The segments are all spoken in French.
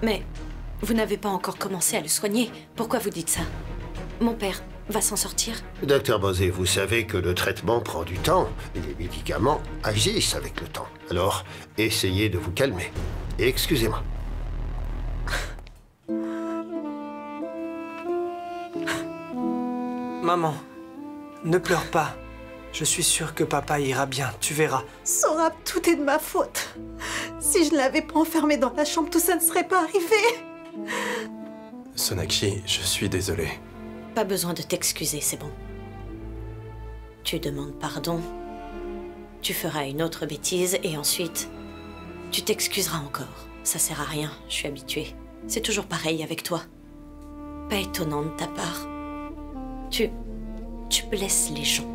Mais vous n'avez pas encore commencé à le soigner. Pourquoi vous dites ça? Mon père va s'en sortir? Docteur Bosé, vous savez que le traitement prend du temps et les médicaments agissent avec le temps. Alors, essayez de vous calmer. Et excusez-moi. Maman, ne pleure pas. Je suis sûre que papa ira bien, tu verras. Sorab, tout est de ma faute. Si je ne l'avais pas enfermé dans la chambre, tout ça ne serait pas arrivé. Sonakshi, je suis désolé. Pas besoin de t'excuser, c'est bon. Tu demandes pardon, tu feras une autre bêtise et ensuite, tu t'excuseras encore. Ça sert à rien, je suis habituée. C'est toujours pareil avec toi. Pas étonnant de ta part. Tu blesses les gens.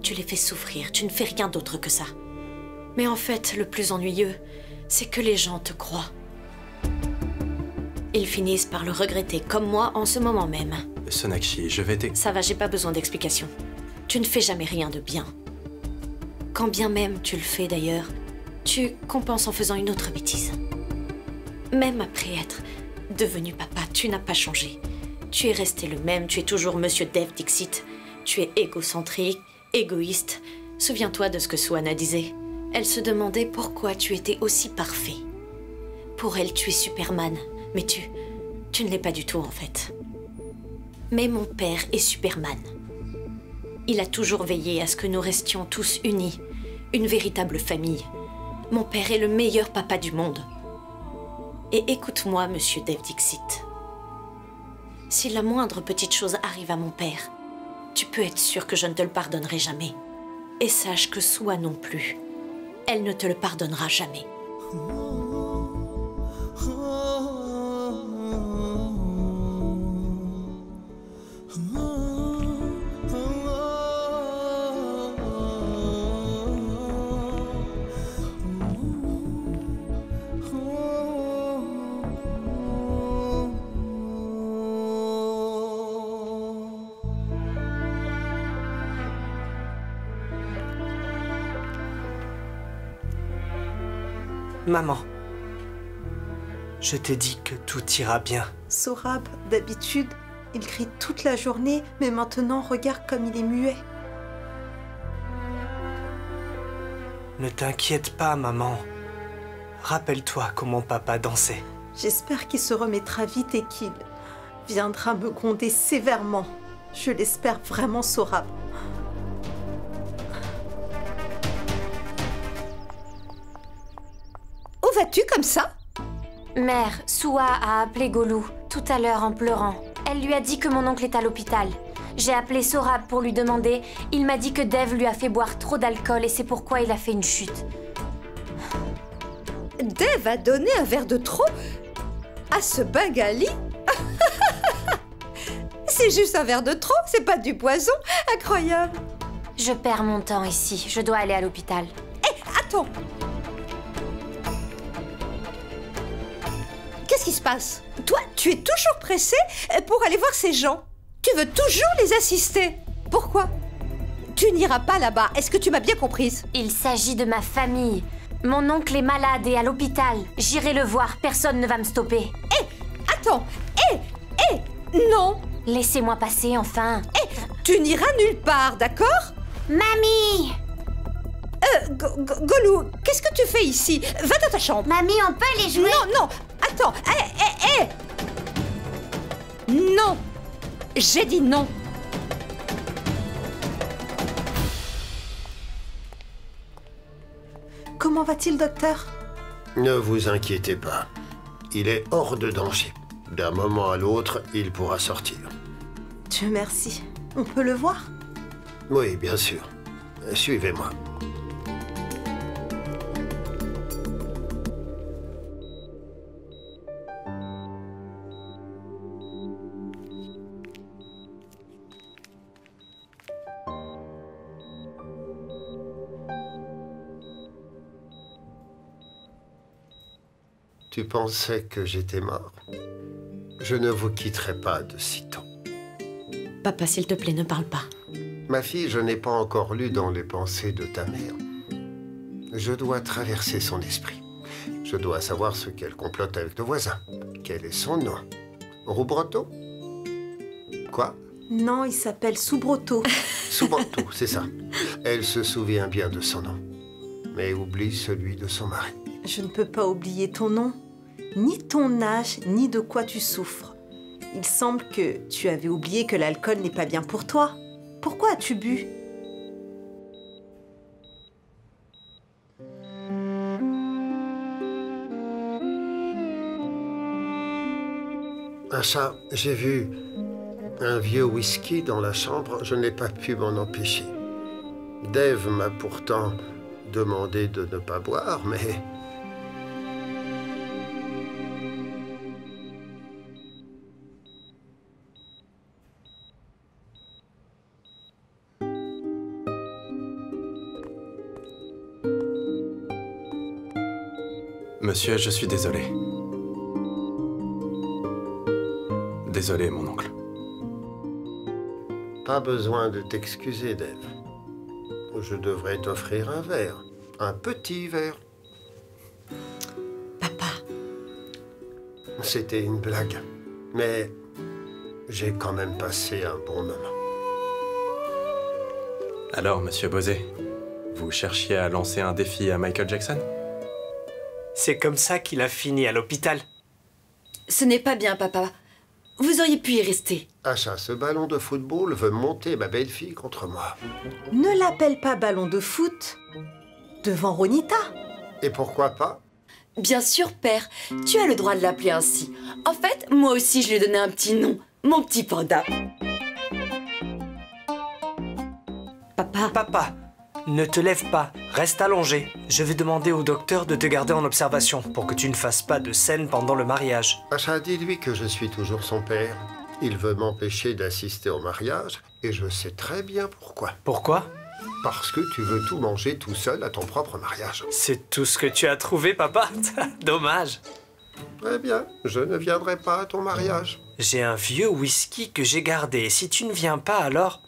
Tu les fais souffrir, tu ne fais rien d'autre que ça. Mais en fait, le plus ennuyeux, c'est que les gens te croient. Ils finissent par le regretter, comme moi en ce moment même. Sonakshi, je vais t'aider. Ça va, j'ai pas besoin d'explication. Tu ne fais jamais rien de bien. Quand bien même tu le fais d'ailleurs, tu compenses en faisant une autre bêtise. Même après être devenu papa, tu n'as pas changé. Tu es resté le même, tu es toujours Monsieur Dev Dixit. Tu es égocentrique, égoïste. Souviens-toi de ce que Suhana disait. Elle se demandait pourquoi tu étais aussi parfait. Pour elle, tu es Superman, mais tu ne l'es pas du tout en fait. Mais mon père est Superman. Il a toujours veillé à ce que nous restions tous unis, une véritable famille. Mon père est le meilleur papa du monde. Et écoute-moi, Monsieur Dev Dixit. Si la moindre petite chose arrive à mon père, tu peux être sûr que je ne te le pardonnerai jamais. Et sache que Suha non plus. Elle ne te le pardonnera jamais. Maman, je t'ai dit que tout ira bien. Sorab, d'habitude, il crie toute la journée, mais maintenant, regarde comme il est muet. Ne t'inquiète pas, maman. Rappelle-toi comment papa dansait. J'espère qu'il se remettra vite et qu'il viendra me gronder sévèrement. Je l'espère vraiment, Sorab. Où vas-tu comme ça? Mère, Suha a appelé Golou tout à l'heure en pleurant. Elle lui a dit que mon oncle est à l'hôpital. J'ai appelé Sorab pour lui demander. Il m'a dit que Dev lui a fait boire trop d'alcool et c'est pourquoi il a fait une chute. Dev a donné un verre de trop à ce Bengali? C'est juste un verre de trop, c'est pas du poison. Incroyable. Je perds mon temps ici. Je dois aller à l'hôpital. Hé, attends. Qu'est-ce qui se passe? Toi, tu es toujours pressé pour aller voir ces gens. Tu veux toujours les assister. Pourquoi? Tu n'iras pas là-bas. Est-ce que tu m'as bien comprise? Il s'agit de ma famille. Mon oncle est malade et à l'hôpital. J'irai le voir. Personne ne va me stopper. Hé, attends. Hé, non. Laissez-moi passer, enfin. Hé, tu n'iras nulle part, d'accord? Mamie! Golou, qu'est-ce que tu fais ici? Va dans ta chambre. Mamie, on peut les jouer? Non, attends. Hé. Non. J'ai dit non. Comment va-t-il, docteur? Ne vous inquiétez pas. Il est hors de danger. D'un moment à l'autre, il pourra sortir. Dieu merci. On peut le voir? Oui, bien sûr. Suivez-moi. Tu pensais que j'étais mort? Je ne vous quitterai pas de sitôt. Papa, s'il te plaît, ne parle pas. Ma fille, je n'ai pas encore lu dans les pensées de ta mère. Je dois traverser son esprit. Je dois savoir ce qu'elle complote avec le voisin. Quel est son nom? Rubroto? Quoi? Non, il s'appelle Subroto. Subroto, c'est ça. Elle se souvient bien de son nom, mais oublie celui de son mari. Je ne peux pas oublier ton nom, ni ton âge, ni de quoi tu souffres. Il semble que tu avais oublié que l'alcool n'est pas bien pour toi. Pourquoi as-tu bu? Asha, j'ai vu un vieux whisky dans la chambre. Je n'ai pas pu m'en empêcher. Dave m'a pourtant demandé de ne pas boire, mais... Monsieur, je suis désolé. Désolé, mon oncle. Pas besoin de t'excuser, Dave. Je devrais t'offrir un verre. Un petit verre. Papa. C'était une blague. Mais j'ai quand même passé un bon moment. Alors, monsieur Bosé, vous cherchiez à lancer un défi à Michael Jackson? C'est comme ça qu'il a fini à l'hôpital. Ce n'est pas bien, papa. Vous auriez pu y rester. Asha, ce ballon de football veut monter ma belle-fille contre moi. Ne l'appelle pas ballon de foot. Devant Ronita. Et pourquoi pas? Bien sûr, père. Tu as le droit de l'appeler ainsi. En fait, moi aussi, je lui ai donné un petit nom. Mon petit panda. Papa, ne te lève pas. Reste allongé. Je vais demander au docteur de te garder en observation pour que tu ne fasses pas de scène pendant le mariage. Asha, dis-lui que je suis toujours son père. Il veut m'empêcher d'assister au mariage et je sais très bien pourquoi. Pourquoi? Parce que tu veux tout manger tout seul à ton propre mariage. C'est tout ce que tu as trouvé, papa. Dommage. Très bien, je ne viendrai pas à ton mariage. J'ai un vieux whisky que j'ai gardé. Si tu ne viens pas, alors...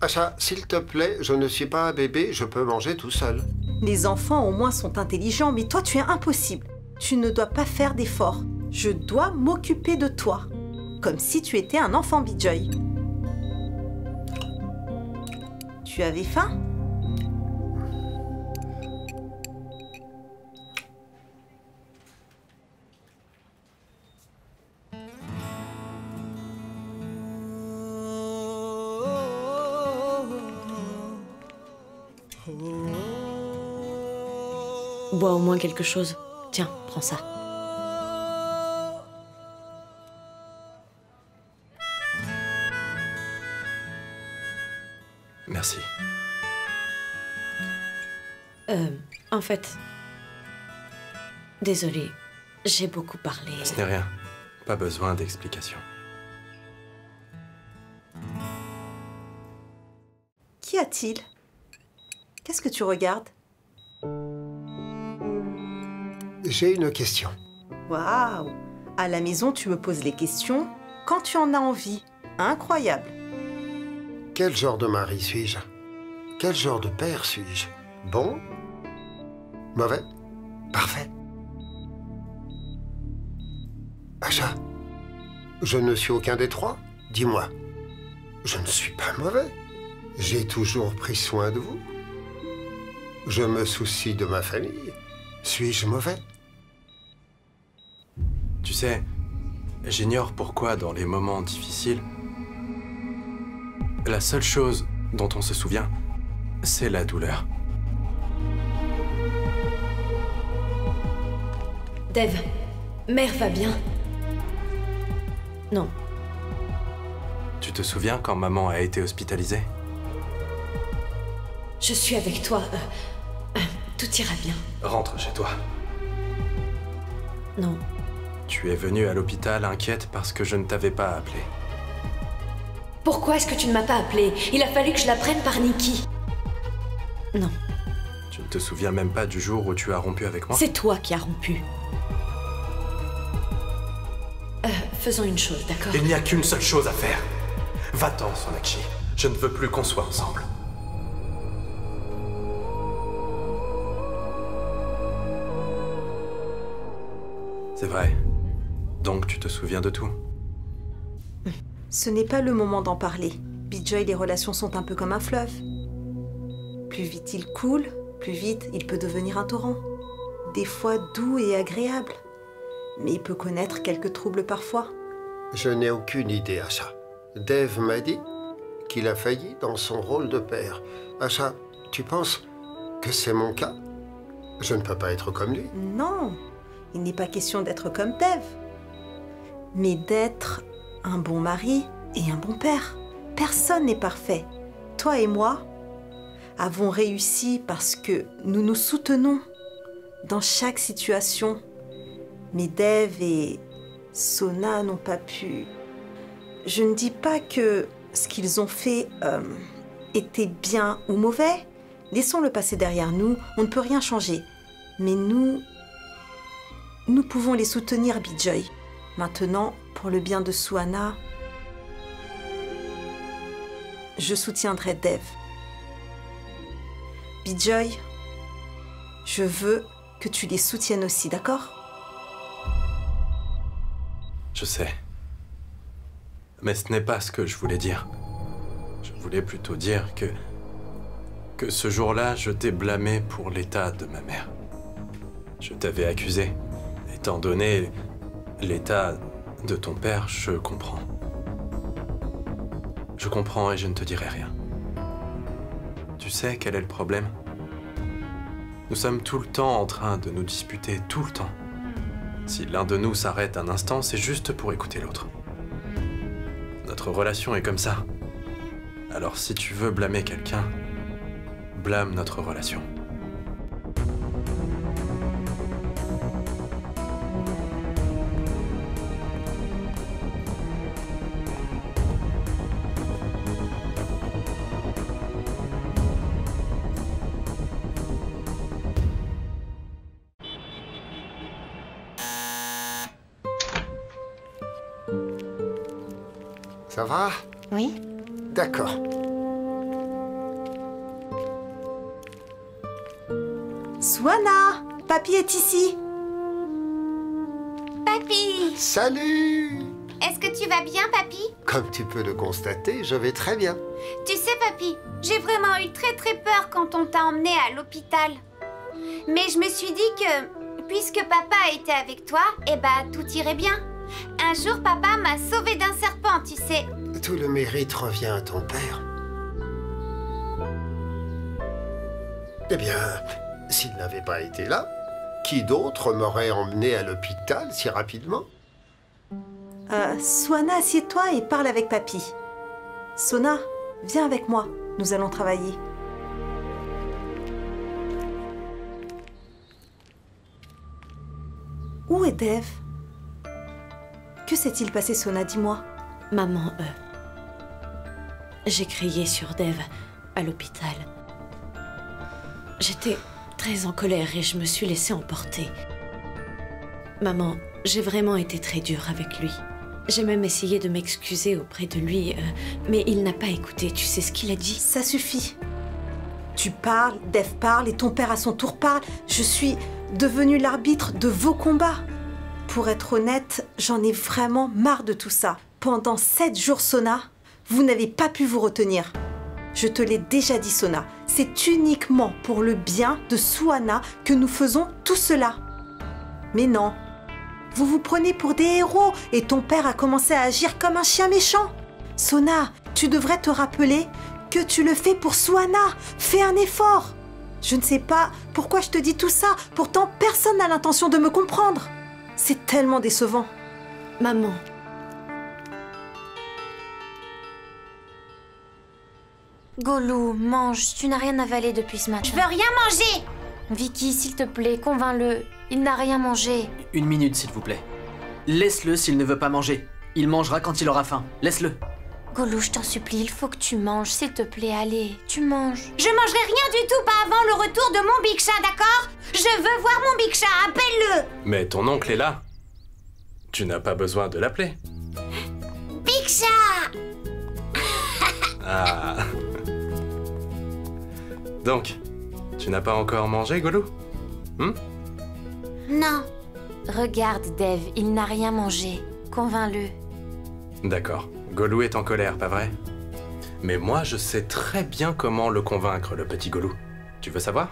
Asha, s'il te plaît, je ne suis pas un bébé, je peux manger tout seul. Les enfants au moins sont intelligents, mais toi tu es impossible. Tu ne dois pas faire d'efforts. Je dois m'occuper de toi. Comme si tu étais un enfant Bijoy. Tu avais faim? Bois au moins quelque chose. Tiens, prends ça. Merci. En fait... Désolée, j'ai beaucoup parlé. Ce n'est rien. Pas besoin d'explication. Qu'y a-t-il? Qu'est-ce que tu regardes? J'ai une question. Waouh! À la maison, tu me poses les questions quand tu en as envie. Incroyable! Quel genre de mari suis-je? Quel genre de père suis-je? Bon? Mauvais? Parfait? Asha, je ne suis aucun des trois? Dis-moi. Je ne suis pas mauvais. J'ai toujours pris soin de vous. Je me soucie de ma famille. Suis-je mauvais? Tu sais, j'ignore pourquoi dans les moments difficiles, la seule chose dont on se souvient, c'est la douleur. Dave, mère va bien. Non. Tu te souviens quand maman a été hospitalisée? Je suis avec toi. Tout ira bien. Rentre chez toi. Non. Tu es venue à l'hôpital inquiète parce que je ne t'avais pas appelé. Pourquoi est-ce que tu ne m'as pas appelé? Il a fallu que je la prenne par Nikki. Non. Tu ne te souviens même pas du jour où tu as rompu avec moi? C'est toi qui as rompu. faisons une chose, d'accord? Il n'y a qu'une seule chose à faire. Va-t'en, Sonakshi. Je ne veux plus qu'on soit ensemble. C'est vrai. Donc tu te souviens de tout? Ce n'est pas le moment d'en parler. Bijoy, les relations sont un peu comme un fleuve. Plus vite il coule, plus vite il peut devenir un torrent. Des fois doux et agréable. Mais il peut connaître quelques troubles parfois. Je n'ai aucune idée, Asha. Dev m'a dit qu'il a failli dans son rôle de père. Asha, tu penses que c'est mon cas? Je ne peux pas être comme lui. Non, il n'est pas question d'être comme Dev. Mais d'être un bon mari et un bon père. Personne n'est parfait. Toi et moi avons réussi parce que nous nous soutenons dans chaque situation. Mais Dev et Sona n'ont pas pu. Je ne dis pas que ce qu'ils ont fait était bien ou mauvais. Laissons le passé derrière nous, on ne peut rien changer. Mais nous pouvons les soutenir, Bijoy. Maintenant, pour le bien de Suhana, je soutiendrai Dev. Bijoy, je veux que tu les soutiennes aussi, d'accord? Je sais. Mais ce n'est pas ce que je voulais dire. Je voulais plutôt dire que ce jour-là, je t'ai blâmé pour l'état de ma mère. Je t'avais accusé. Étant donné l'état de ton père, je comprends. Je comprends et je ne te dirai rien. Tu sais quel est le problème? Nous sommes tout le temps en train de nous disputer, tout le temps. Si l'un de nous s'arrête un instant, c'est juste pour écouter l'autre. Notre relation est comme ça. Alors si tu veux blâmer quelqu'un, blâme notre relation. Ça va? Oui? D'accord. Suhana, papy est ici. Papy! Salut! Est-ce que tu vas bien, papy? Comme tu peux le constater, je vais très bien. Tu sais, papy, j'ai vraiment eu très peur quand on t'a emmené à l'hôpital. Mais je me suis dit que, puisque papa était avec toi, eh ben, tout irait bien. Un jour, papa m'a sauvée d'un serpent, tu sais. Tout le mérite revient à ton père. Eh bien, s'il n'avait pas été là, qui d'autre m'aurait emmené à l'hôpital si rapidement? Suhana, assieds-toi et parle avec papy. Sona, viens avec moi, nous allons travailler. Où est Dev? Que s'est-il passé, Sona, dis-moi? Maman, j'ai crié sur Dev à l'hôpital. J'étais très en colère et je me suis laissée emporter. Maman, j'ai vraiment été très dure avec lui. J'ai même essayé de m'excuser auprès de lui, mais il n'a pas écouté. Tu sais ce qu'il a dit? Ça suffit. Tu parles, Dev parle et ton père à son tour parle. Je suis devenue l'arbitre de vos combats. Pour être honnête, j'en ai vraiment marre de tout ça. Pendant 7 jours, Sona, vous n'avez pas pu vous retenir. Je te l'ai déjà dit, Sona. C'est uniquement pour le bien de Suhana que nous faisons tout cela. Mais non. Vous vous prenez pour des héros et ton père a commencé à agir comme un chien méchant. Sona, tu devrais te rappeler que tu le fais pour Suhana. Fais un effort. Je ne sais pas pourquoi je te dis tout ça. Pourtant, personne n'a l'intention de me comprendre. C'est tellement décevant. Maman. Golou, mange, tu n'as rien avalé depuis ce matin. Je veux rien manger! Vicky, s'il te plaît, convainc-le. Il n'a rien mangé. Une minute, s'il vous plaît. Laisse-le s'il ne veut pas manger. Il mangera quand il aura faim. Laisse-le. Golou, je t'en supplie, il faut que tu manges, s'il te plaît, allez, tu manges. Je mangerai rien du tout, pas avant le retour de mon Big Chat, d'accord? Je veux voir mon Big Chat, appelle-le! Mais ton oncle est là. Tu n'as pas besoin de l'appeler. Iksha! Ah. Donc, tu n'as pas encore mangé, Golou? Non. Regarde, Dev, il n'a rien mangé. Convainc-le. D'accord. Golou est en colère, pas vrai? Mais moi, je sais très bien comment le convaincre, le petit Golou. Tu veux savoir?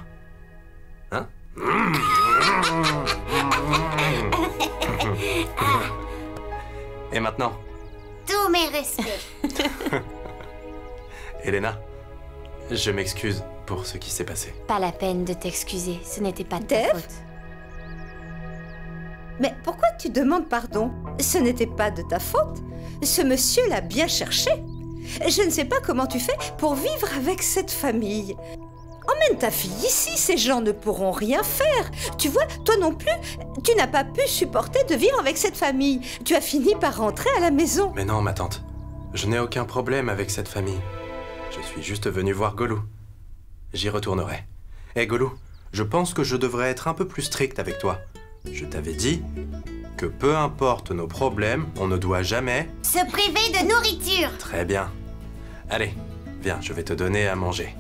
Hein? Et maintenant? Tous mes respects. Elena, je m'excuse pour ce qui s'est passé. Pas la peine de t'excuser, ce n'était pas de ta Dev? faute. Mais pourquoi tu demandes pardon? Ce n'était pas de ta faute. Ce monsieur l'a bien cherché. Je ne sais pas comment tu fais pour vivre avec cette famille. Emmène ta fille ici, ces gens ne pourront rien faire. Tu vois, toi non plus, tu n'as pas pu supporter de vivre avec cette famille. Tu as fini par rentrer à la maison. Mais non, ma tante. Je n'ai aucun problème avec cette famille. Je suis juste venu voir Golou. J'y retournerai. Hé, Golou, je pense que je devrais être un peu plus strict avec toi. Je t'avais dit que peu importe nos problèmes, on ne doit jamais... Se priver de nourriture. Très bien. Allez, viens, je vais te donner à manger.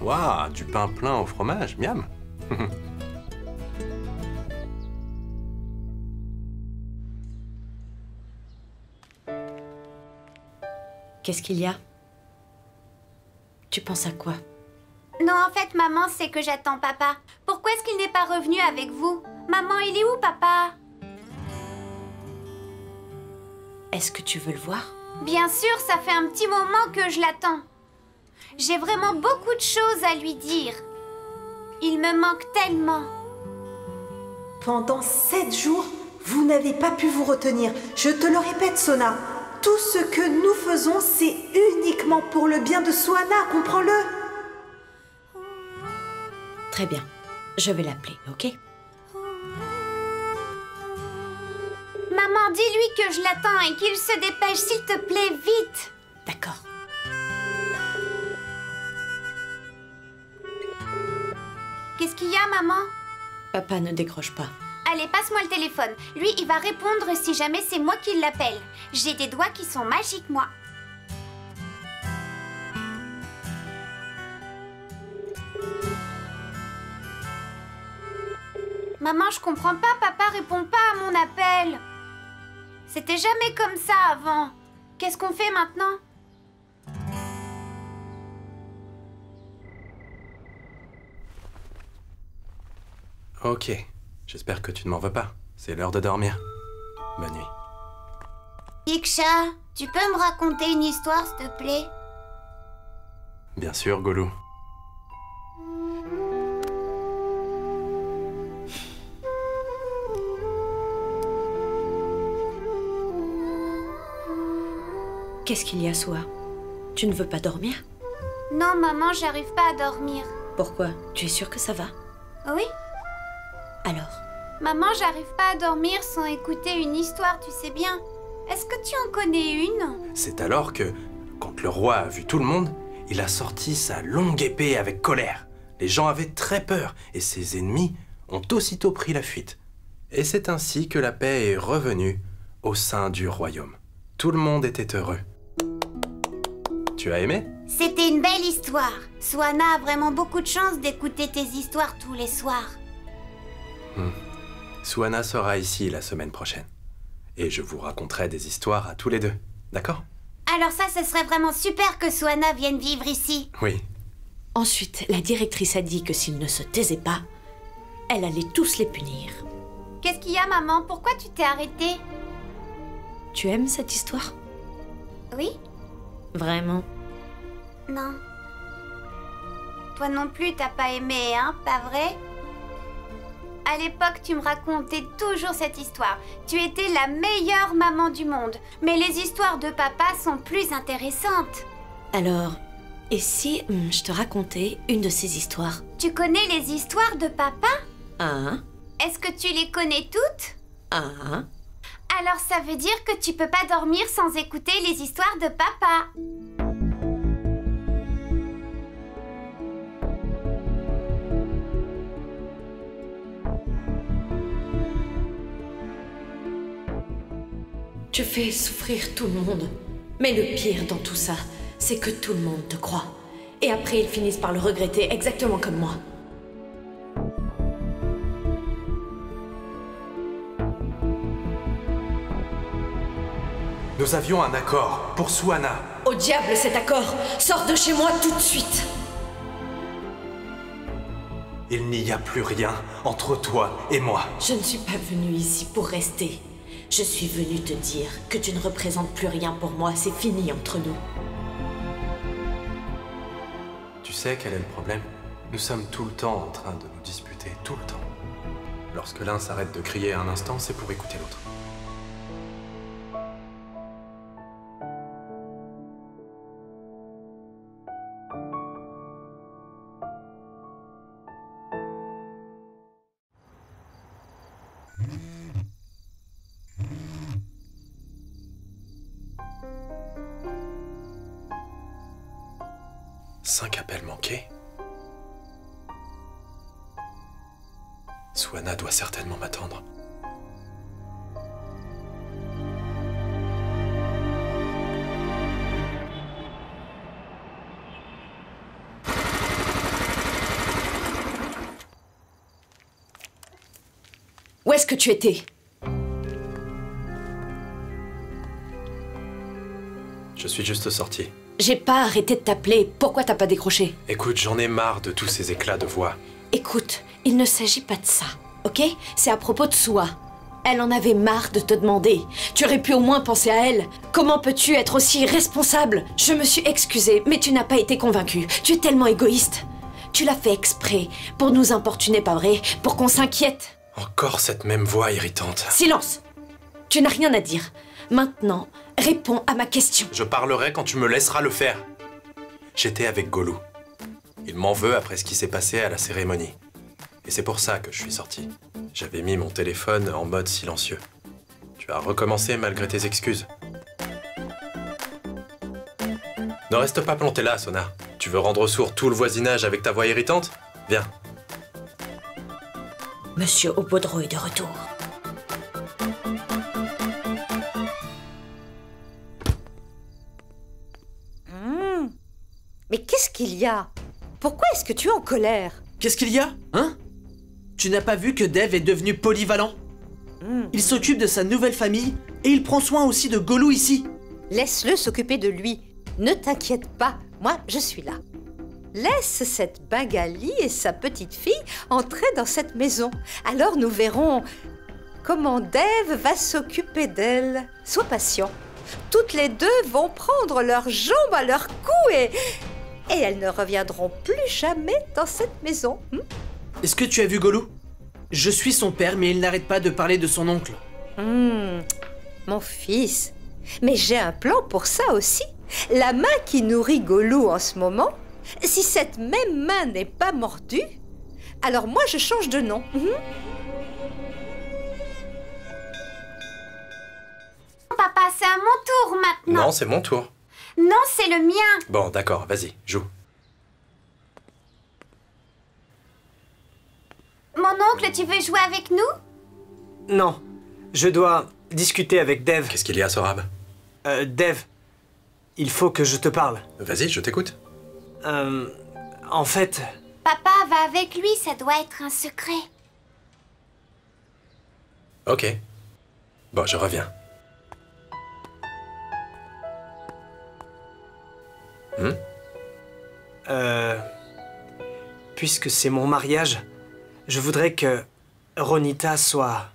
Waouh, du pain plein au fromage, miam. Qu'est-ce qu'il y a? Tu penses à quoi? Non, en fait, maman, c'est que j'attends papa. Pourquoi est-ce qu'il n'est pas revenu avec vous? Maman, il est où, papa? Est-ce que tu veux le voir? Bien sûr, ça fait un petit moment que je l'attends. J'ai vraiment beaucoup de choses à lui dire. Il me manque tellement. Pendant 7 jours, vous n'avez pas pu vous retenir. Je te le répète, Sona. Tout ce que nous faisons, c'est uniquement pour le bien de Swana, comprends-le? Très bien. Je vais l'appeler, ok? Maman, dis-lui que je l'attends et qu'il se dépêche, s'il te plaît, vite. D'accord. Qu'est-ce qu'il y a, maman? Papa ne décroche pas. Allez, passe-moi le téléphone. Lui, il va répondre si jamais c'est moi qui l'appelle. J'ai des doigts qui sont magiques, moi. Maman, je comprends pas, papa répond pas à mon appel. C'était jamais comme ça avant. Qu'est-ce qu'on fait maintenant? Ok, j'espère que tu ne m'en veux pas. C'est l'heure de dormir. Bonne nuit. Iksha, tu peux me raconter une histoire, s'il te plaît? Bien sûr, Golou. Qu'est-ce qu'il y a, Soa? Tu ne veux pas dormir? Non, maman, j'arrive pas à dormir. Pourquoi? Tu es sûre que ça va? Oui? Alors? Maman, j'arrive pas à dormir sans écouter une histoire, tu sais bien. Est-ce que tu en connais une? C'est alors que, quand le roi a vu tout le monde, il a sorti sa longue épée avec colère. Les gens avaient très peur et ses ennemis ont aussitôt pris la fuite. Et c'est ainsi que la paix est revenue au sein du royaume. Tout le monde était heureux. Tu as aimé? C'était une belle histoire. Swana a vraiment beaucoup de chance d'écouter tes histoires tous les soirs. Swana sera ici la semaine prochaine. Et je vous raconterai des histoires à tous les deux. D'accord? Alors ça, ce serait vraiment super que Swana vienne vivre ici. Oui. Ensuite, la directrice a dit que s'ils ne se taisaient pas, elle allait tous les punir. Qu'est-ce qu'il y a, maman? Pourquoi tu t'es arrêtée? Tu aimes cette histoire? Oui? Vraiment? Non. Toi non plus, t'as pas aimé, hein? Pas vrai? À l'époque, tu me racontais toujours cette histoire. Tu étais la meilleure maman du monde. Mais les histoires de papa sont plus intéressantes. Alors, et si je te racontais une de ces histoires? Tu connais les histoires de papa? Ah. Est-ce que tu les connais toutes? Ah. Alors ça veut dire que tu peux pas dormir sans écouter les histoires de papa. Tu fais souffrir tout le monde. Mais le pire dans tout ça, c'est que tout le monde te croit. Et après, ils finissent par le regretter exactement comme moi. Nous avions un accord pour Suana. Au diable cet accord! Sors de chez moi tout de suite! Il n'y a plus rien entre toi et moi. Je ne suis pas venue ici pour rester. Je suis venue te dire que tu ne représentes plus rien pour moi, c'est fini entre nous. Tu sais quel est le problème? Nous sommes tout le temps en train de nous disputer, tout le temps. Lorsque l'un s'arrête de crier un instant, c'est pour écouter l'autre. Cinq appels manqués. Suana doit certainement m'attendre. Où est-ce que tu étais? Je suis juste sorti. J'ai pas arrêté de t'appeler. Pourquoi t'as pas décroché? Écoute, j'en ai marre de tous ces éclats de voix. Écoute, il ne s'agit pas de ça, ok? C'est à propos de Sua. Elle en avait marre de te demander. Tu aurais pu au moins penser à elle. Comment peux-tu être aussi irresponsable? Je me suis excusée, mais tu n'as pas été convaincue. Tu es tellement égoïste. Tu l'as fait exprès, pour nous importuner, pas vrai? Pour qu'on s'inquiète. Encore cette même voix irritante. Silence! Tu n'as rien à dire. Maintenant, réponds à ma question. Je parlerai quand tu me laisseras le faire. J'étais avec Golou. Il m'en veut après ce qui s'est passé à la cérémonie. Et c'est pour ça que je suis sorti. J'avais mis mon téléphone en mode silencieux. Tu as recommencé malgré tes excuses. Ne reste pas planté là, Sona. Tu veux rendre sourd tout le voisinage avec ta voix irritante? Viens. Monsieur Obodro est de retour. Mais qu'est-ce qu'il y a? Pourquoi est-ce que tu es en colère? Qu'est-ce qu'il y a? Hein? Tu n'as pas vu que Dev est devenu polyvalent? Il s'occupe de sa nouvelle famille et il prend soin aussi de Golou ici. Laisse-le s'occuper de lui. Ne t'inquiète pas, moi je suis là. Laisse cette Bengali et sa petite fille entrer dans cette maison. Alors nous verrons comment Dev va s'occuper d'elle. Sois patient. Toutes les deux vont prendre leurs jambes à leur cou et elles ne reviendront plus jamais dans cette maison. Est-ce que tu as vu Golou? Je suis son père, mais il n'arrête pas de parler de son oncle. Mon fils, mais j'ai un plan pour ça aussi. La main qui nourrit Golou en ce moment, si cette même main n'est pas mordue, alors moi je change de nom. Papa, c'est à mon tour maintenant. Non, c'est mon tour. Non, c'est le mien. Bon, d'accord, vas-y, joue. Mon oncle, tu veux jouer avec nous? Non, je dois discuter avec Dev. Qu'est-ce qu'il y a, Sorab? Dev, il faut que je te parle. Vas-y, je t'écoute. En fait... Papa, va avec lui, ça doit être un secret. Ok. Bon, je reviens. Puisque c'est mon mariage, je voudrais que Ronita soit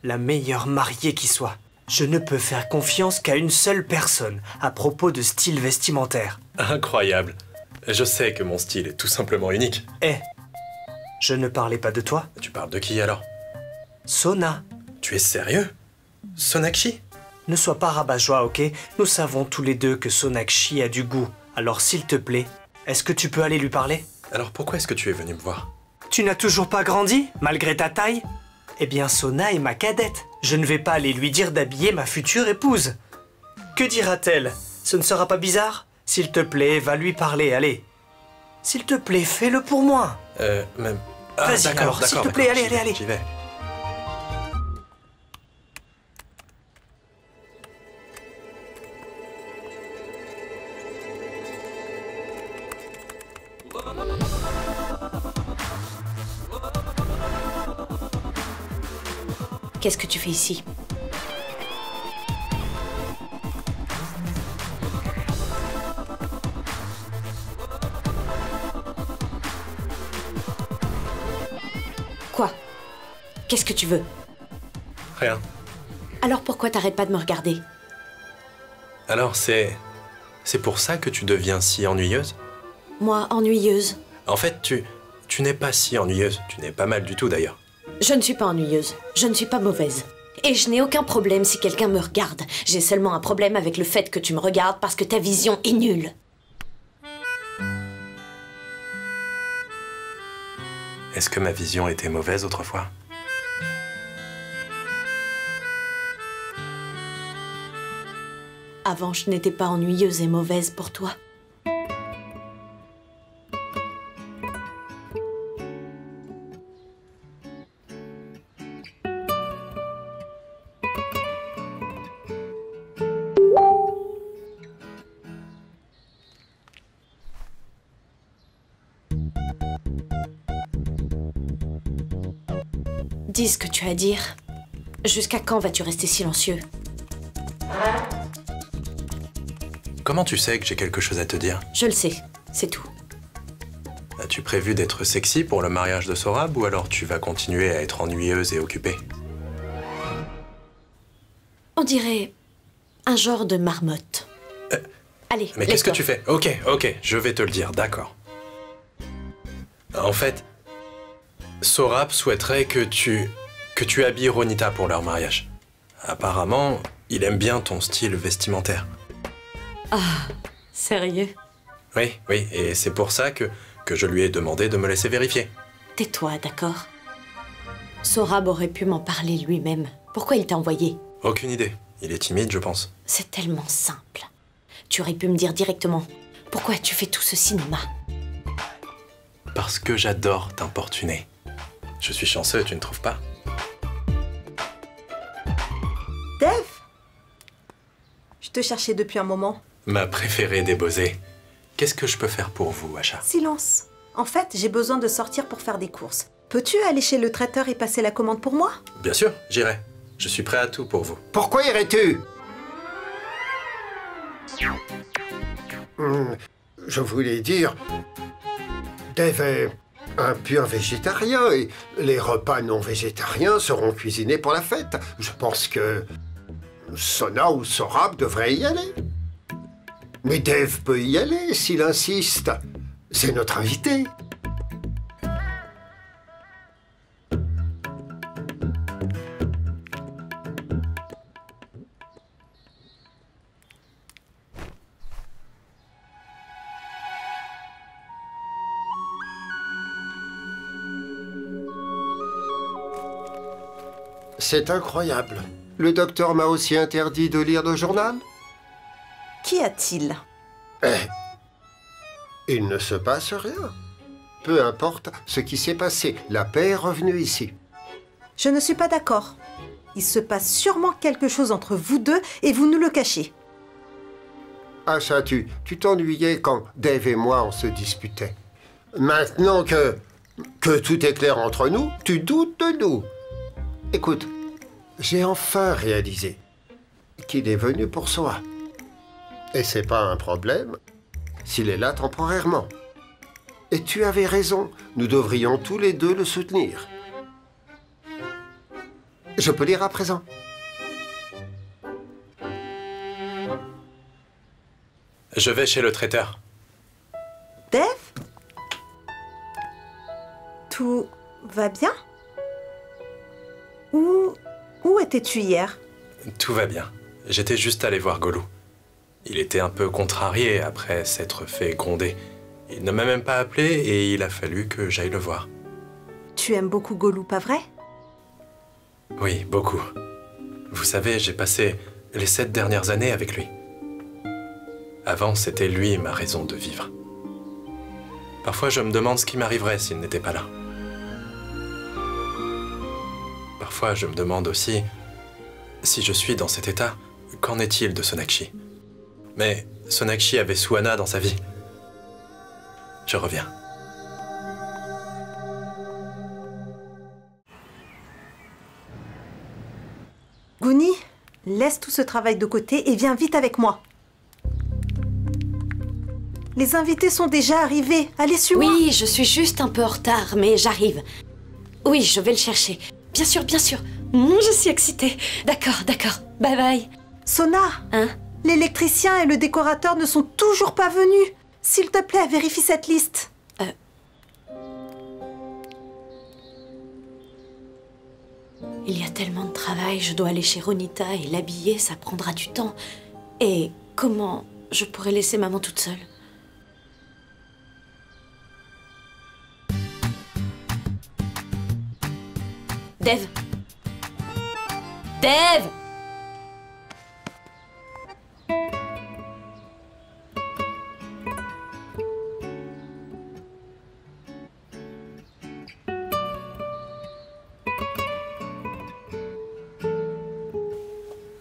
la meilleure mariée qui soit. Je ne peux faire confiance qu'à une seule personne à propos de style vestimentaire. Incroyable. Je sais que mon style est tout simplement unique. Je ne parlais pas de toi. Tu parles de qui alors? Sona. Tu es sérieux? Sonakshi? Ne sois pas rabat-joie, ok? Nous savons tous les deux que Sonakshi a du goût. Alors s'il te plaît, est-ce que tu peux aller lui parler? Alors pourquoi est-ce que tu es venu me voir? Tu n'as toujours pas grandi, malgré ta taille? Eh bien, Sona est ma cadette. Je ne vais pas aller lui dire d'habiller ma future épouse. Que dira-t-elle? Ce ne sera pas bizarre? S'il te plaît, va lui parler, allez. S'il te plaît, fais-le pour moi. Même... Vas-y, alors, s'il te plaît, allez. J'y vais. Qu'est-ce que tu fais ici? Quoi? Qu'est-ce que tu veux? Rien. Alors pourquoi t'arrêtes pas de me regarder? Alors c'est pour ça que tu deviens si ennuyeuse? Moi, ennuyeuse? En fait, tu n'es pas si ennuyeuse. Tu n'es pas mal du tout d'ailleurs. Je ne suis pas ennuyeuse. Je ne suis pas mauvaise. Et je n'ai aucun problème si quelqu'un me regarde. J'ai seulement un problème avec le fait que tu me regardes parce que ta vision est nulle. Est-ce que ma vision était mauvaise autrefois? Avant, je n'étais pas ennuyeuse et mauvaise pour toi. Dis ce que tu as à dire. Jusqu'à quand vas-tu rester silencieux? Comment tu sais que j'ai quelque chose à te dire? Je le sais, c'est tout. As-tu prévu d'être sexy pour le mariage de Sorab ou alors tu vas continuer à être ennuyeuse et occupée? On dirait un genre de marmotte. Allez, mais qu'est-ce que tu fais? Ok, je vais te le dire, d'accord. En fait, Sorab souhaiterait que tu habilles Ronita pour leur mariage. Apparemment, il aime bien ton style vestimentaire. Ah, sérieux? Oui, et c'est pour ça que je lui ai demandé de me laisser vérifier. Tais-toi, d'accord? Sorab aurait pu m'en parler lui-même. Pourquoi il t'a envoyé? Aucune idée. Il est timide, je pense. C'est tellement simple. Tu aurais pu me dire directement. Pourquoi tu fais tout ce cinéma? Parce que j'adore t'importuner. Je suis chanceux, tu ne trouves pas? Dev? Je te cherchais depuis un moment. Ma préférée des Bosé. Qu'est-ce que je peux faire pour vous, Asha? Silence. En fait, j'ai besoin de sortir pour faire des courses. Peux-tu aller chez le traiteur et passer la commande pour moi? Bien sûr, j'irai. Je suis prêt à tout pour vous. Pourquoi irais-tu? Je voulais dire... Dave est un pur végétarien et les repas non végétariens seront cuisinés pour la fête. Je pense que Sona ou Sorab devraient y aller. Mais Dave peut y aller s'il insiste. C'est notre invité. C'est incroyable. Le docteur m'a aussi interdit de lire le journal. Qu'y a-t-il? Il ne se passe rien. Peu importe ce qui s'est passé, la paix est revenue ici. Je ne suis pas d'accord. Il se passe sûrement quelque chose entre vous deux et vous nous le cachez. Asha, tu t'ennuyais quand Dave et moi on se disputait. Maintenant que tout est clair entre nous, tu doutes de nous. Écoute, j'ai enfin réalisé qu'il est venu pour soi. Et c'est pas un problème s'il est là temporairement. Et tu avais raison, nous devrions tous les deux le soutenir. Je peux lire à présent. Je vais chez le traiteur. Dave? Tout va bien? Où étais-tu hier? Tout va bien. J'étais juste allé voir Golou. Il était un peu contrarié après s'être fait gronder. Il ne m'a même pas appelé et il a fallu que j'aille le voir. Tu aimes beaucoup Golou, pas vrai? Oui, beaucoup. Vous savez, j'ai passé les 7 dernières années avec lui. Avant, c'était lui ma raison de vivre. Parfois, je me demande ce qui m'arriverait s'il n'était pas là. Parfois, je me demande aussi, si je suis dans cet état, qu'en est-il de Sonakshi? Mais Sonakshi avait Suana dans sa vie. Je reviens. Gouni, laisse tout ce travail de côté et viens vite avec moi. Les invités sont déjà arrivés. Allez, suis-moi. Oui, je suis juste un peu en retard, mais j'arrive. Oui, je vais le chercher. Bien sûr, bien sûr. Je suis excitée. D'accord, d'accord. Bye bye. Sona, Hein? l'électricien et le décorateur ne sont toujours pas venus. S'il te plaît, vérifie cette liste. Il y a tellement de travail, je dois aller chez Ronita et l'habiller, ça prendra du temps. Et comment je pourrais laisser maman toute seule? Dev! Dev!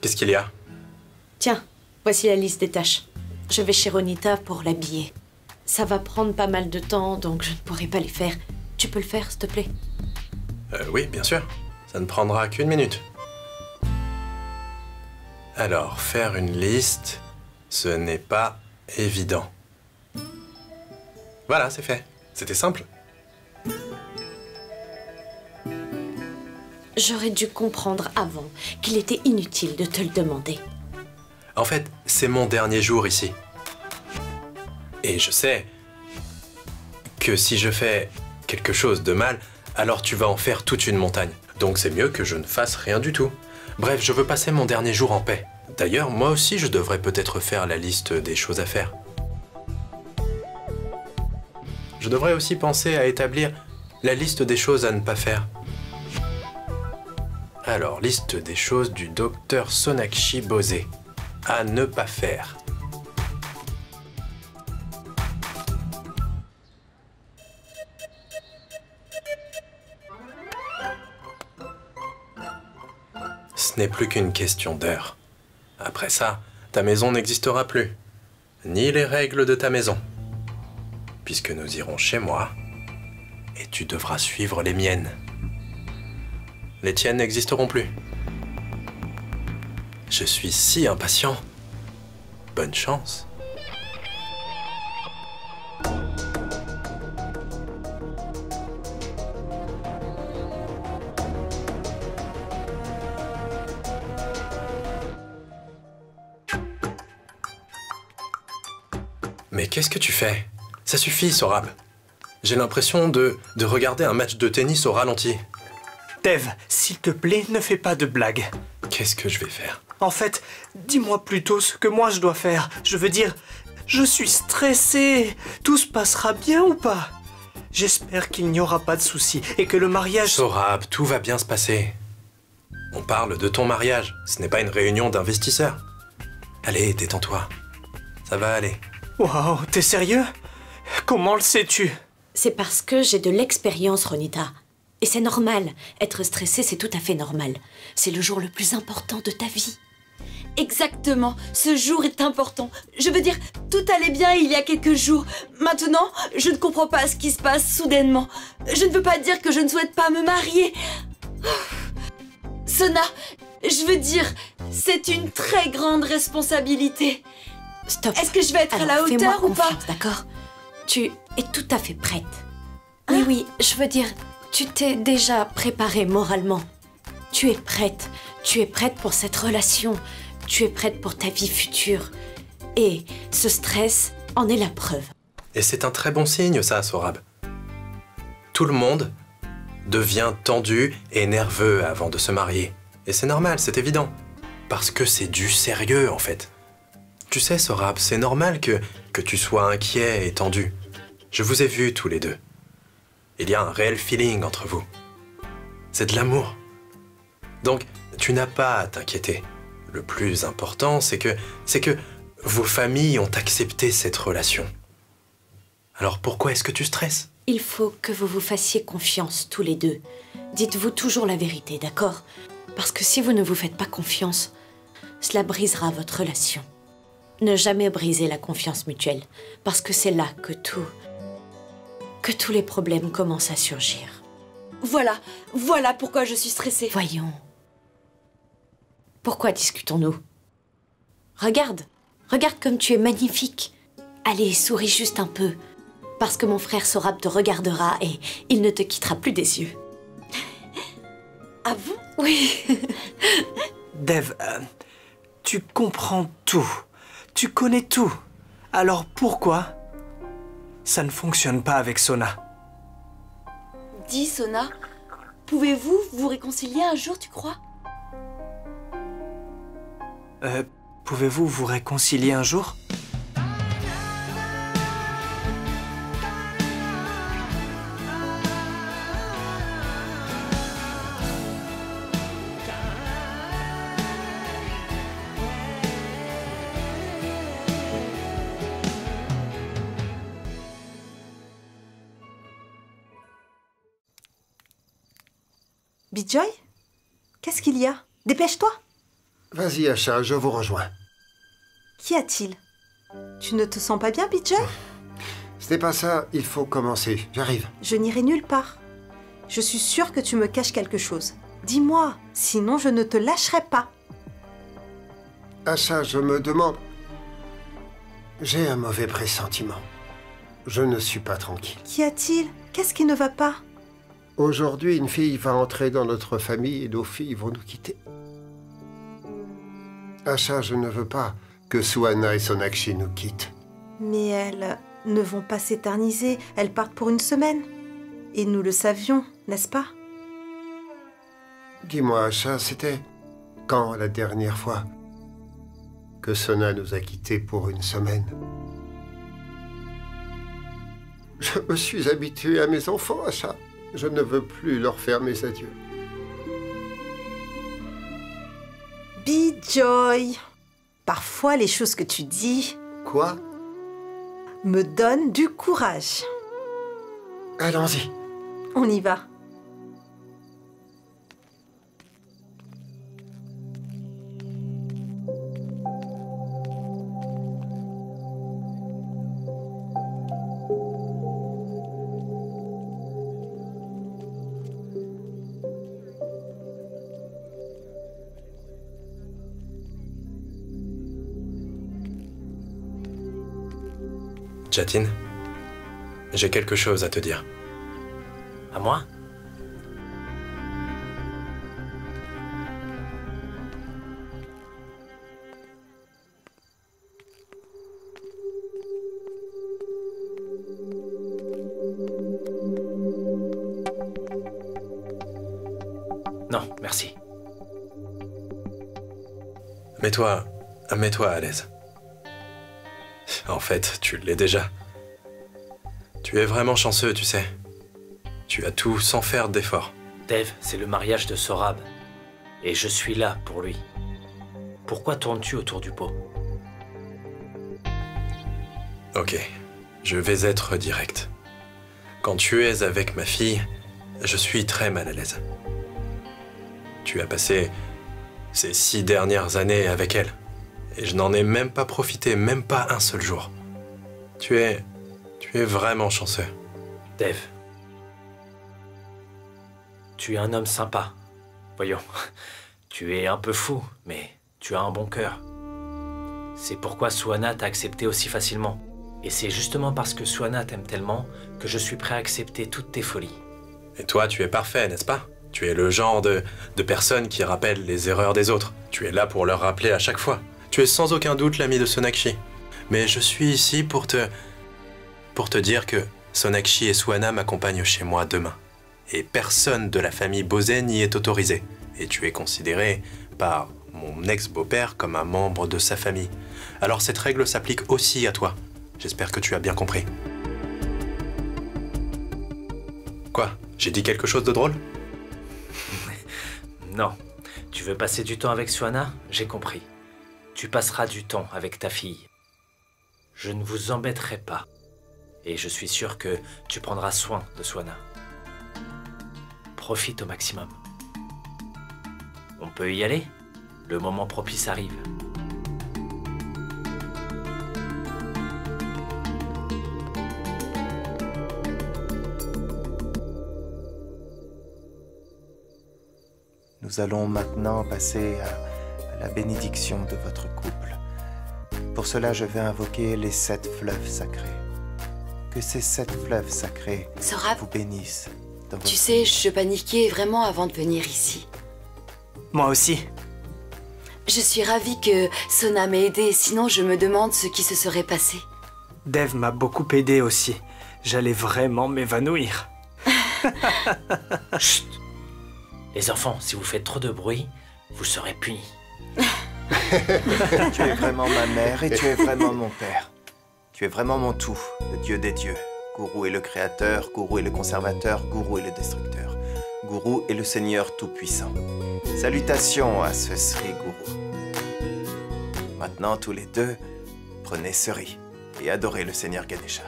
Qu'est-ce qu'il y a? Tiens, voici la liste des tâches. Je vais chez Ronita pour l'habiller. Ça va prendre pas mal de temps, donc je ne pourrai pas les faire. Tu peux le faire, s'il te plaît? Oui, bien sûr. Ça ne prendra qu'une minute. Alors, faire une liste, ce n'est pas évident. Voilà, c'est fait. C'était simple. J'aurais dû comprendre avant qu'il était inutile de te le demander. En fait, c'est mon dernier jour ici. Et je sais que si je fais quelque chose de mal, alors tu vas en faire toute une montagne. Donc c'est mieux que je ne fasse rien du tout. Bref, je veux passer mon dernier jour en paix. D'ailleurs, moi aussi, je devrais peut-être faire la liste des choses à faire. Je devrais aussi penser à établir la liste des choses à ne pas faire. Alors, liste des choses du docteur Sonakshi Bose. À ne pas faire. Ce n'est plus qu'une question d'heure. Après ça, ta maison n'existera plus. Ni les règles de ta maison. Puisque nous irons chez moi, et tu devras suivre les miennes. Les tiennes n'existeront plus. Je suis si impatient. Bonne chance. Mais qu'est-ce que tu fais? Ça suffit, Sorab. J'ai l'impression de regarder un match de tennis au ralenti. Dev, s'il te plaît, ne fais pas de blagues. Qu'est-ce que je vais faire? En fait, dis-moi plutôt ce que moi je dois faire. Je veux dire, je suis stressé. Tout se passera bien ou pas? J'espère qu'il n'y aura pas de soucis et que le mariage... Sorab, tout va bien se passer. On parle de ton mariage. Ce n'est pas une réunion d'investisseurs. Allez, détends-toi. Ça va aller. Waouh, t'es sérieux? Comment le sais-tu? C'est parce que j'ai de l'expérience, Ronita. Et c'est normal. Être stressé, c'est tout à fait normal. C'est le jour le plus important de ta vie. Exactement, ce jour est important. Je veux dire, tout allait bien il y a quelques jours. Maintenant, je ne comprends pas ce qui se passe soudainement. Je ne veux pas dire que je ne souhaite pas me marier. Sona, je veux dire, c'est une très grande responsabilité. Stop. Est-ce que je vais être à la hauteur ou pas? D'accord. Tu es tout à fait prête. Oui, oui, je veux dire, tu t'es déjà préparée moralement. Tu es prête. Tu es prête pour cette relation. Tu es prête pour ta vie future. Et ce stress en est la preuve. Et c'est un très bon signe, ça, Sorab. Tout le monde devient tendu et nerveux avant de se marier. Et c'est normal, c'est évident. Parce que c'est du sérieux, en fait. Tu sais, Sorab, c'est normal que tu sois inquiet et tendu. Je vous ai vus tous les deux. Il y a un réel feeling entre vous. C'est de l'amour. Donc, tu n'as pas à t'inquiéter. Le plus important, c'est que vos familles ont accepté cette relation. Alors pourquoi est-ce que tu stresses? Il faut que vous vous fassiez confiance tous les deux. Dites-vous toujours la vérité, d'accord? Parce que si vous ne vous faites pas confiance, cela brisera votre relation. Ne jamais briser la confiance mutuelle, parce que c'est là que tous les problèmes commencent à surgir. Voilà pourquoi je suis stressée. Voyons. Pourquoi discutons-nous? Regarde, regarde comme tu es magnifique. Allez, souris juste un peu. Parce que mon frère Sorab te regardera et il ne te quittera plus des yeux. Ah bon? Oui. Dev, tu comprends tout. Tu connais tout. Alors pourquoi ça ne fonctionne pas avec Sona? Dis, Sona, pouvez-vous vous réconcilier un jour, tu crois? Pouvez-vous vous réconcilier un jour? Bijoy? Qu'est-ce qu'il y a? Dépêche-toi! Vas-y, Asha, je vous rejoins. Qu'y a-t-il? Tu ne te sens pas bien, Bijoy? Ce n'est pas ça, il faut commencer. J'arrive. Je n'irai nulle part. Je suis sûre que tu me caches quelque chose. Dis-moi, sinon je ne te lâcherai pas. Asha, je me demande... J'ai un mauvais pressentiment. Je ne suis pas tranquille. Qu'y a-t-il? Qu'est-ce qui ne va pas? Aujourd'hui, une fille va entrer dans notre famille et nos filles vont nous quitter. Asha, je ne veux pas que Suhana et Sonakshi nous quittent. Mais elles ne vont pas s'éterniser. Elles partent pour une semaine. Et nous le savions, n'est-ce pas? Dis-moi, Asha, c'était quand la dernière fois que Sona nous a quittés pour une semaine? Je me suis habitué à mes enfants, Asha. Je ne veux plus leur faire mes adieux. Bijoy, parfois les choses que tu dis... Quoi? Me donnent du courage. Allons-y. On y va. Jatin, j'ai quelque chose à te dire. À moi? Non, merci. Mets-toi à l'aise. En fait, tu l'es déjà. Tu es vraiment chanceux, tu sais. Tu as tout sans faire d'efforts. Dev, c'est le mariage de Sorab. Et je suis là pour lui. Pourquoi tournes-tu autour du pot? Ok, je vais être direct. Quand tu es avec ma fille, je suis très mal à l'aise. Tu as passé ces 6 dernières années avec elle. Et je n'en ai même pas profité, même pas un seul jour. Tu es vraiment chanceux. Dev, tu es un homme sympa. Voyons, tu es un peu fou, mais tu as un bon cœur. C'est pourquoi Suhana t'a accepté aussi facilement. Et c'est justement parce que Suhana t'aime tellement que je suis prêt à accepter toutes tes folies. Et toi, tu es parfait, n'est-ce pas? Tu es le genre de personne qui rappelle les erreurs des autres. Tu es là pour leur rappeler à chaque fois. Tu es sans aucun doute l'ami de Sonakshi. Mais je suis ici pour te dire que Sonakshi et Suhana m'accompagnent chez moi demain. Et personne de la famille Bose n'y est autorisé. Et tu es considéré par mon ex-beau-père comme un membre de sa famille. Alors cette règle s'applique aussi à toi. J'espère que tu as bien compris. Quoi? J'ai dit quelque chose de drôle? Non. Tu veux passer du temps avec Suhana? J'ai compris. Tu passeras du temps avec ta fille. Je ne vous embêterai pas. Et je suis sûr que tu prendras soin de Suhana. Profite au maximum. On peut y aller? Le moment propice arrive. Nous allons maintenant passer à la bénédiction de votre couple. Pour cela, je vais invoquer les 7 fleuves sacrés. Que ces 7 fleuves sacrés Sorab, vous bénissent. Dans tu votre sais, vie. je paniquais vraiment avant de venir ici. Moi aussi. Je suis ravie que Sona m'ait aidée, sinon je me demande ce qui se serait passé. Dev m'a beaucoup aidé aussi. J'allais vraiment m'évanouir. Chut. Les enfants, si vous faites trop de bruit, vous serez punis. Tu es vraiment ma mère et tu es vraiment mon père. Tu es vraiment mon tout, le Dieu des dieux. Gourou est le créateur, Gourou est le conservateur, Gourou est le destructeur. Gourou est le Seigneur tout-puissant. Salutations à ce Sri Gourou. Maintenant, tous les deux, prenez ce riz et adorez le Seigneur Ganesha.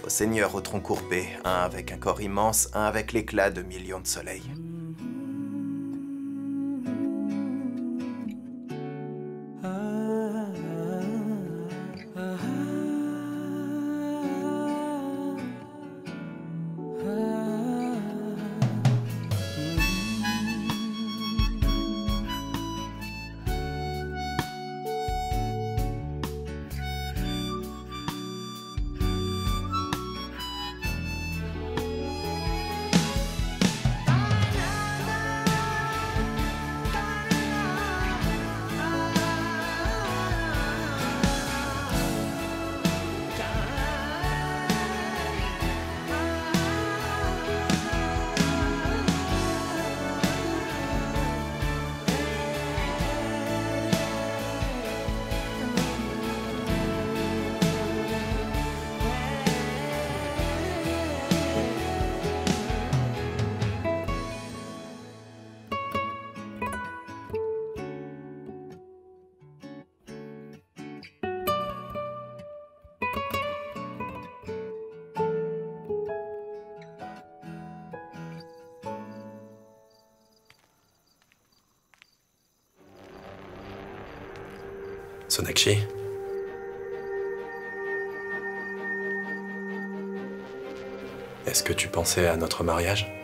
Au Seigneur au tronc courbé, un avec un corps immense, un avec l'éclat de millions de soleils. Sonakshi. Est-ce que tu pensais à notre mariage ?